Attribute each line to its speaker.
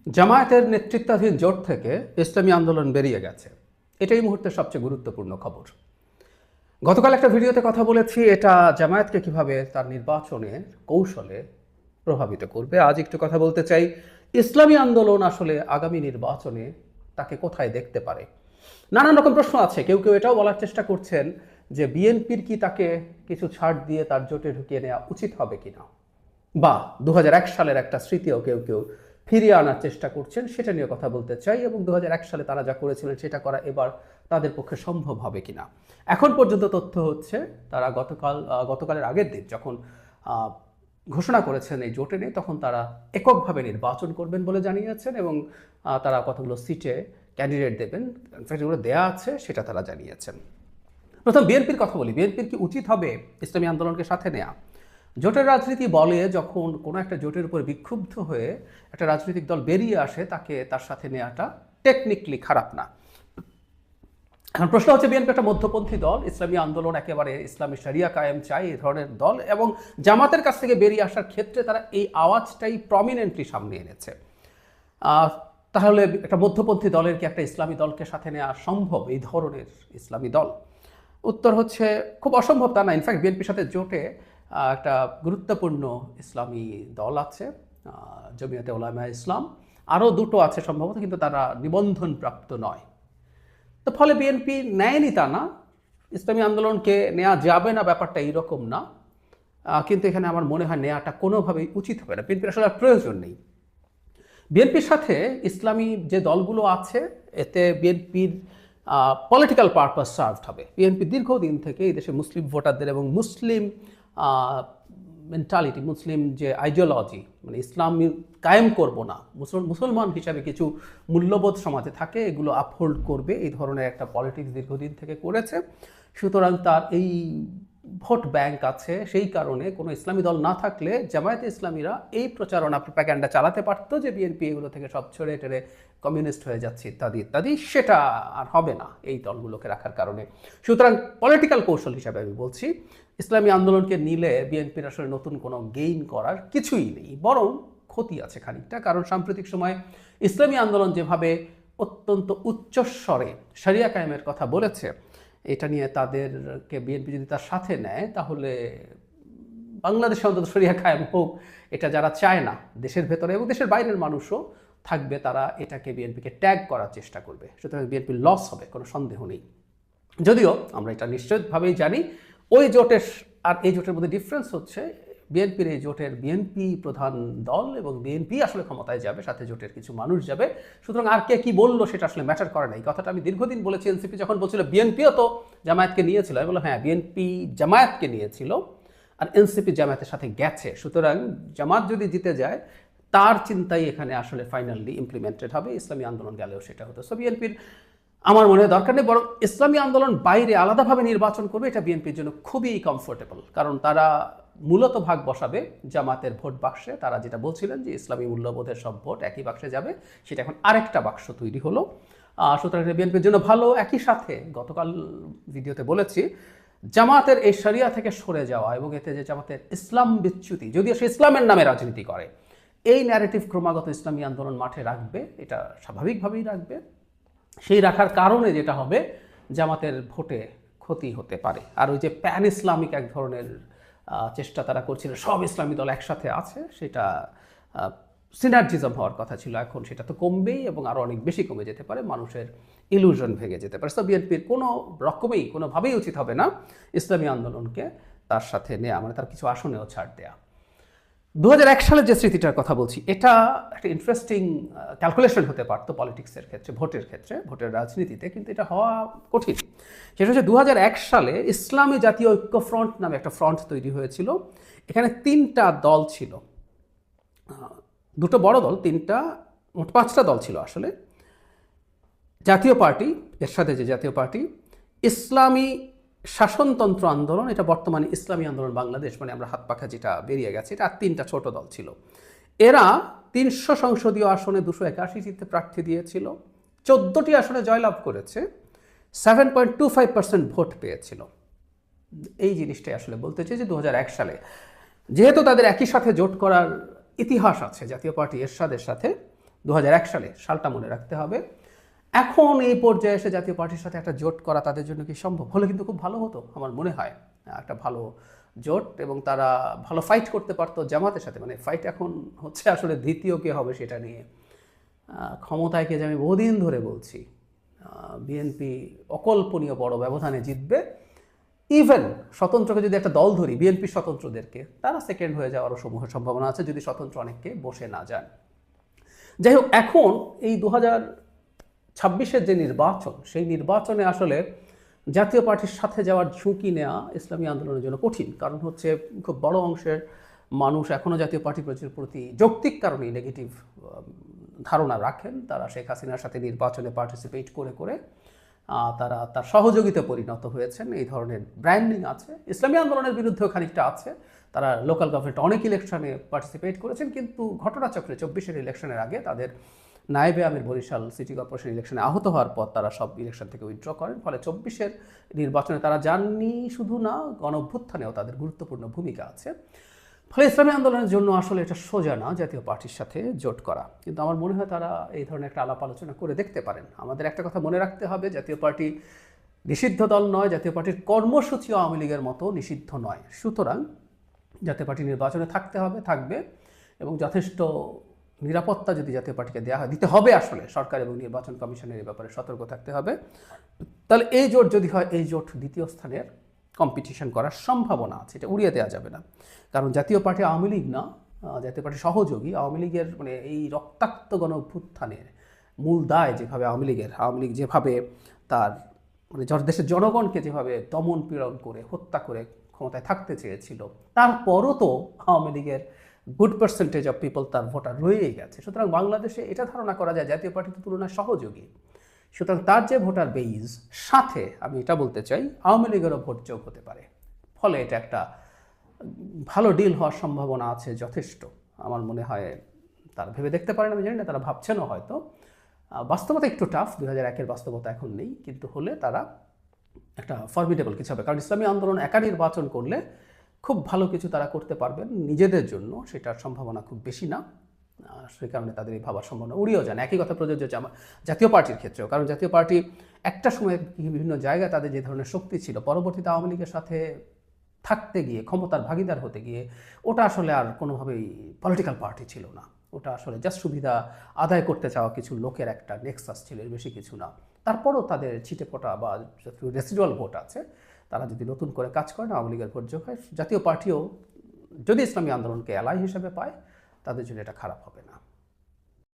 Speaker 1: জামায়াতের নেতৃত্বাধীন জোট থেকে ইসলামী আন্দোলন বেরিয়ে গেছে, এটাই এই মুহূর্তের সবচেয়ে গুরুত্বপূর্ণ খবর। গতকাল একটা ভিডিওতে কথা বলেছি এটা জামায়াতকে কিভাবে তার নির্বাচনের কৌশলে প্রভাবিত করবে। আজ একটু কথা বলতে চাই ইসলামী আন্দোলন আসলে আগামী নির্বাচনে তাকে কোথায় দেখতে পারে। নানান রকম প্রশ্ন আছে, কেউ কেউ এটাও বলার চেষ্টা করছেন যে বিএনপির কি তাকে কিছু ছাড় দিয়ে তার জোটে ঢুকিয়ে নেওয়া উচিত হবে কিনা, বা 2001 সালের একটা স্মৃতিও কেউ কেউ ফিরিয়ে আনার চেষ্টা করছেন, সেটা নিয়ে কথা বলতে চাই। এবং 2001 সালে তারা যা করেছিলেন সেটা করা এবার তাদের পক্ষে সম্ভব হবে কিনা। এখন পর্যন্ত তথ্য হচ্ছে তারা গতকালের আগের দিন যখন ঘোষণা করেছেন এই জোটে নেই, তখন তারা এককভাবে নির্বাচন করবেন বলে জানিয়েছেন এবং তারা কতগুলো সিটে ক্যান্ডিডেট দেবেন, যেগুলো দেয়া আছে সেটা তারা জানিয়েছেন। প্রথম বিএনপির কথা বলি, বিএনপির কি উচিত হবে ইসলামী আন্দোলনকে সাথে নেওয়া? জোটের রাজনীতি বলে যখন কোনো একটা জোটের উপর বিক্ষুব্ধ হয়ে একটা রাজনৈতিক দল বেরিয়ে আসে তাকে তার সাথে নেওয়াটা টেকনিক্যালি খারাপ না। এখন প্রশ্ন হচ্ছে বিএনপি একটা মধ্যপন্থী দল, ইসলামী আন্দোলন একেবারে ইসলামী শরিয়া কায়েম চাই এই ধরনের দল, এবং জামাতের কাছ থেকে বেরিয়ে আসার ক্ষেত্রে তারা এই আওয়াজটাই প্রমিনেন্টলি সামনে এনেছে। তাহলে একটা মধ্যপন্থী দলের কি একটা ইসলামী দলকে সাথে নেওয়া সম্ভব, এই ধরনের ইসলামী দল? উত্তর হচ্ছে খুব অসম্ভব তা না। ইনফ্যাক্ট বিএনপির সাথে জোটে একটা গুরুত্বপূর্ণ ইসলামী দল আছে, জমিয়তে উলামায়ে ইসলাম, আরও দুটো আছে সম্ভবত, কিন্তু তারা নিবন্ধনপ্রাপ্ত নয়। তো ফলে বিএনপি নেয়নি তা না, ইসলামী আন্দোলনকে নেওয়া যাবে না ব্যাপারটা এইরকম না, কিন্তু এখানে আমার মনে হয় নেওয়াটা কোনোভাবেই উচিত হবে না, বিএনপির আসলে প্রয়োজন নেই। বিএনপির সাথে ইসলামী যে দলগুলো আছে এতে বিএনপির পলিটিক্যাল পারপাস সার্ভড হবে। বিএনপি দীর্ঘদিন থেকে এই দেশে মুসলিম ভোটারদের এবং মুসলিম মেন্টালিটি, মুসলিম যে আইডিওলজি, মানে ইসলাম কায়েম করব না, মুসলমান হিসাবে কিছু মূল্যবোধ সমাজে থাকে, এগুলো আপহোল্ড করবে, এই ধরনের একটা পলিটিক্স দীর্ঘদিন থেকে করেছে। সুতরাং তার এই ভোট ব্যাংক আছে, সেই কারণে কোনো ইসলামী দল না থাকলে জামায়াতে ইসলামীরা এই প্রচারণা প্রোপাগান্ডা চালাতে পারতো যে বিএনপি এগুলো থেকে সব ছেড়ে টেড়ে কমিউনিস্ট হয়ে যাচ্ছে ইত্যাদি ইত্যাদি। সেটা আর হবে না এই দলগুলোকে রাখার কারণে। সুতরাং পলিটিক্যাল কৌশল হিসাবে আমি বলছি ইসলামী আন্দোলনকে নিলে বিএনপির আসলে নতুন কোনো গেইন করার কিছুই নেই, বরং ক্ষতি আছে খানিকটা। কারণ সাম্প্রতিক সময়ে ইসলামী আন্দোলন যেভাবে অত্যন্ত উচ্চস্বরে শরিয়া কায়েমের কথা বলেছে, এটা নিয়ে তাদেরকে বিএনপি যদি তার সাথে নেয় তাহলে বাংলাদেশে অন্তত শরিয়া কায়েম হোক, এটা যারা চায় না, দেশের ভেতরে এবং দেশের বাইরের মানুষও থাকবে, তারা এটাকে বিএনপিকে ট্যাগ করার চেষ্টা করবে। সুতরাং বিএনপির লস হবে, কোনো সন্দেহ নেই। যদিও আমরা এটা নিশ্চিতভাবেই জানি ওই জোটের আর এই জোটের মধ্যে ডিফারেন্স হচ্ছে বিএনপির এই জোটের বিএনপি প্রধান দল এবং বিএনপি আসলে ক্ষমতায় যাবে, সাথে জোটের কিছু মানুষ যাবে। সুতরাং আর কে কি বললো সেটা আসলে ম্যাটার করে না। এই কথাটা আমি দীর্ঘদিন বলেছি। এনসিপি যখন বলছিল বিএনপিও তো জামায়াতকে নিয়েছিল, আমি বললাম হ্যাঁ, বিএনপি জামায়াতকে নিয়েছিল আর এনসিপি জামায়াতের সাথে গেছে। সুতরাং জামাত যদি জিতে যায় তার চিন্তাই এখানে আসলে ফাইনালি ইমপ্লিমেন্টেড হবে, ইসলামী আন্দোলন গেলেও সেটা হতো। সো বিএনপির আমার মনে হয় দরকার নেই, বরং ইসলামী আন্দোলন বাইরে আলাদাভাবে নির্বাচন করবে, এটা বিএনপির জন্য খুবই কমফোর্টেবল। কারণ তারা মূলত ভাগ বসাবে জামাতের ভোট বাক্সে। তারা যেটা বলছিলেন যে ইসলামী মূল্যবোধের সব ভোট একই বাক্সে যাবে, সেটা এখন আরেকটা বাক্স তৈরি হলো। সুতরাং বিএনপির জন্য ভালো। একই সাথে গতকাল ভিডিওতে বলেছি জামাতের এই শরিয়া থেকে সরে যাওয়া এবং এতে যে জামাতের ইসলাম বিচ্যুতি, যদিও সে ইসলামের নামে রাজনীতি করে, এই ন্যারেটিভ ক্রমাগত ইসলামী আন্দোলন মাঠে রাখবে, এটা স্বাভাবিকভাবেই রাখবে। সেই রাখার কারণে যেটা হবে জামাতের ভোটে ক্ষতি হতে পারে। আর ওই যে প্যান ইসলামিক এক ধরনের চেষ্টা তারা করছিল, সব ইসলামী দল একসাথে আছে, সেটা সিনার্জিজম হওয়ার কথা ছিল, এখন সেটা তো কমবেই এবং আরও অনেক বেশি কমে যেতে পারে, মানুষের ইলুশন ভেঙে যেতে পারে। সো বিএনপির কোনো রকমেই কোনোভাবেই উচিত হবে না ইসলামী আন্দোলনকে তার সাথে নেওয়া, মানে তার কিছু আসনেও ছাড় দেয়া। 2001 সালের যে স্মৃতিটার কথা বলছি, এটা একটা ইন্টারেস্টিং ক্যালকুলেশন হতে পারতো পলিটিক্সের ক্ষেত্রে, ভোটের ক্ষেত্রে, ভোটের রাজনীতিতে, কিন্তু এটা হওয়া কঠিন। সেটা হচ্ছে 2001 সালে ইসলামী জাতীয় ঐক্য ফ্রন্ট নামে একটা ফ্রন্ট তৈরি হয়েছিল। এখানে 3টা দল ছিল, 2টো বড় দল, 3টা, মোট 5টা দল ছিল আসলে। জাতীয় পার্টি, এর সাথে যে জাতীয় পার্টি, ইসলামী শাসনতন্ত্র আন্দোলন, এটা বর্তমানে ইসলামী আন্দোলন বাংলাদেশ, মানে আমরা হাত পাখা যেটা বেরিয়ে গেছে, এটা আর 3টা ছোট দল ছিল। এরা 300 সংসদীয় আসনে 281টিতে প্রার্থী দিয়েছিল, 14টি আসনে জয়লাভ করেছে, 7.25% ভোট পেয়েছিল। এই জিনিসটাই আসলে বলতে চাই যে 2001 সালে যেহেতু তাদের একই সাথে জোট করার ইতিহাস আছে জাতীয় পার্টি এরশাদের সাথে, 2001 সালে, সালটা মনে রাখতে হবে। এখন এই পর্যায়ে এসে জাতীয় পার্টির সাথে একটা জোট করা তাদের জন্য কি সম্ভব? হলে কিন্তু খুব ভালো হতো আমার মনে হয়, একটা ভালো জোট, এবং তারা ভালো ফাইট করতে পারতো জামাতের সাথে। মানে ফাইট এখন হচ্ছে আসলে দ্বিতীয় কে হবে সেটা নিয়ে। ক্ষমতায় কে যে আমি বহুদিন ধরে বলছি, বিএনপি অকল্পনীয় বড় ব্যবধানে জিতবে। ইভেন স্বতন্ত্রকে যদি একটা দল ধরি, বিএনপি স্বতন্ত্রদেরকে, তারা সেকেন্ড হয়ে যাওয়ারও সমূহ সম্ভাবনা আছে যদি স্বতন্ত্র অনেককে বসে না যান। যাই হোক, এখন এই 2026-এর যে নির্বাচন, সেই নির্বাচনে আসলে জাতীয় পার্টির সাথে যাওয়ার ঝুঁকি নেওয়া ইসলামী আন্দোলনের জন্য কঠিন। কারণ হচ্ছে খুব বড় অংশের মানুষ এখনও জাতীয় পার্টির প্রতি যৌক্তিক কারণেই নেগেটিভ ধারণা রাখেন। তারা শেখ হাসিনার সাথে নির্বাচনে পার্টিসিপেট করে করে তারা তার সহযোগিতা পরিণত হয়েছেন। এই ধরনের ব্র্যান্ডিং আছে, ইসলামী আন্দোলনের বিরুদ্ধেও খানিকটা আছে। তারা লোকাল গভর্নমেন্ট অনেক ইলেকশনে পার্টিসিপেট করেছেন, কিন্তু ঘটনাচক্রে 24-এর ইলেকশনের আগে তাদের নায়েবে আমির বরিশাল সিটি কর্পোরেশন ইলেকশনে আহত হওয়ার পর তারা সব ইলেকশন থেকে উইথড্র করেন। ফলে 24-এর নির্বাচনে তারা যাননি শুধু না, গণঅভ্যুত্থানেও তাদের গুরুত্বপূর্ণ ভূমিকা আছে। ফলে ইসলামী আন্দোলনের জন্য আসলে এটা সোজা না জাতীয় পার্টির সাথে জোট করা, কিন্তু আমার মনে হয় তারা এই ধরনের একটা আলাপ আলোচনা করে দেখতে পারেন। আমাদের একটা কথা মনে রাখতে হবে, জাতীয় পার্টি নিষিদ্ধ দল নয়, জাতীয় পার্টির কর্মসূচি আওয়ামী লীগের মতো নিষিদ্ধ নয়। সুতরাং জাতীয় পার্টি নির্বাচনে থাকতে হবে, থাকবে, এবং যথেষ্ট নিরাপত্তা যদি জাতীয় পার্টিকে দেওয়া হয়, দিতে হবে আসলে সরকার এবং নির্বাচন কমিশনের এই ব্যাপারে সতর্ক থাকতে হবে। তাহলে এই জোট যদি হয়, এই জোট দ্বিতীয় স্থানের কম্পিটিশন করার সম্ভাবনা আছে, এটা উড়িয়ে দেওয়া যাবে না। কারণ জাতীয় পার্টি আওয়ামী লীগ না, জাতীয় পার্টি সহযোগী। আওয়ামী লীগের মানে এই রক্তাক্ত গণঅভ্যুত্থানের মূল দায় যেভাবে আওয়ামী লীগ যেভাবে তার মানে দেশের জনগণকে যেভাবে দমন পীড়ন করে হত্যা করে ক্ষমতায় থাকতে চেয়েছিল, তারপরও তো আওয়ামী লীগের গুড পার্সেন্টেজ অফ পিপল তার ভোটার রয়েই গেছে। সুতরাং বাংলাদেশে এটা ধারণা করা যায় জাতীয় পার্টির তুলনায় সহযোগী। সুতরাং তার যে ভোটার বেইজ, সাথে আমি এটা বলতে চাই আওয়ামী লীগেরও ভোট যোগ হতে পারে। ফলে এটা একটা ভালো ডিল হওয়ার সম্ভাবনা আছে যথেষ্ট। আমার মনে হয় তারা ভেবে দেখতে পারেন, আমি জানি না তারা ভাবছেনও হয়তো। বাস্তবতা একটু টাফ, 2001-এর বাস্তবতা এখন নেই, কিন্তু হলে তারা একটা ফর্মিডেবল কিছু হবে। কারণ ইসলামী আন্দোলন একা নির্বাচন করলে খুব ভালো কিছু তারা করতে পারবেন নিজেদের জন্য, সেটার সম্ভাবনা খুব বেশি না। সেই কারণে তাদের এই ভাবার সম্ভাবনা উড়িয়েও যান। একই কথা প্রযোজ্য জাতীয় পার্টির ক্ষেত্রেও। কারণ জাতীয় পার্টি একটা সময় বিভিন্ন জায়গায় তাদের যে ধরনের শক্তি ছিল, পরবর্তীতে আওয়ামী লীগের সাথে থাকতে গিয়ে, ক্ষমতার ভাগিদার হতে গিয়ে, ওটা আসলে আর কোনোভাবেই পলিটিক্যাল পার্টি ছিল না। ওটা আসলে জাস্ট সুবিধা আদায় করতে চাওয়া কিছু লোকের একটা নেক্সাস ছিল, এর বেশি কিছু না। তারপরও তাদের ছিটে ফোটা বা রেসিডুয়াল ভোট আছে, তারা যদি নতুন করে কাজ করেন, আওয়ামী লীগের ভোট যোগ হয়, জাতীয় পার্টিও যদি ইসলামী আন্দোলনকে অ্যালাই হিসেবে পায়, তাদের জন্য এটা খারাপ হবে না।